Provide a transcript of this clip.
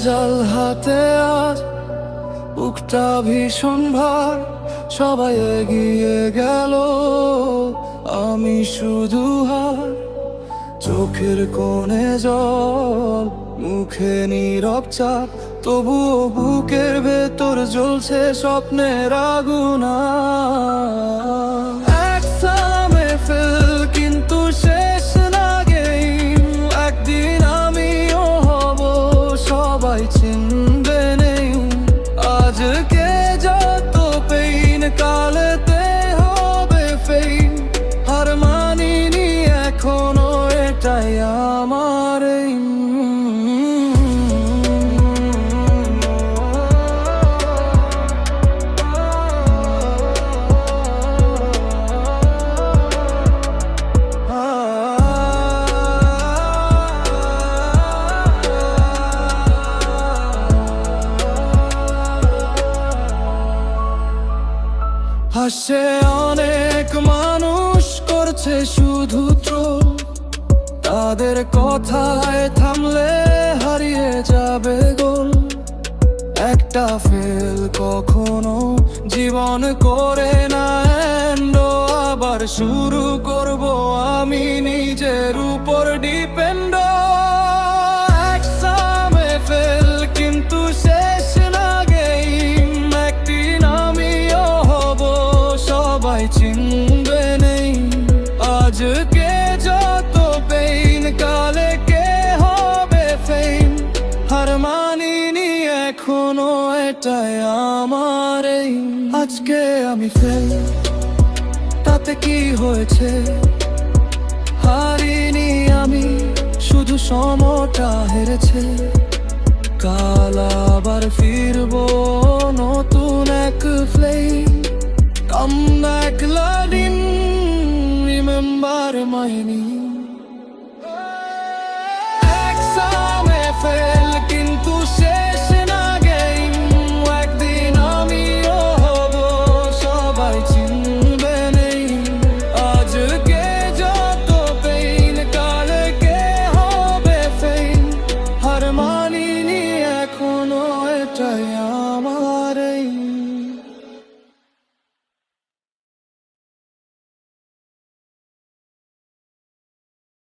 জাল হাতে আজ বুকটা ভীষণ ভার, সবাই এগিয়ে গেল আমি শুধু হার। চোখের কোণে জল, মুখে নীরব চাপ, তবুও বুকের ভেতর জ্বলছে স্বপ্নের আগুন। একসামে ফেল কিন্তু শেষ না গেম, একদিন আমিও হব সবাই চিনবে নেই। আজকে যত পেইন কালেতে হবে ফেইন, হার মানিনি এখনো এটাই আমার aim। হাসে অনেক মানুষ, করছে শুধু ট্রোল, তাদের কথায় থামলে হারিয়ে যাবে গোল। একটা ফেল কখনো জীবন করে না এন্ড, আবার শুরু করব আমি নিজের উপর ডিপেন্ড। একসামে ফেল কিন্তু শেষ না গেম, একদিন আমিও হব সবাই চিনবে নেই। আজকে যত পেইন কালে কে হবে ফেম, হার মানিনি এখনো এটাই আমার aim। আজকে আমি ফেল, তাতে কি হয়েছে? হারিনি আমি, শুধু সময়টা হেরেছে। কাল আবার ফিরবো নতুন এক flame. Come back, Ladin, remember my name।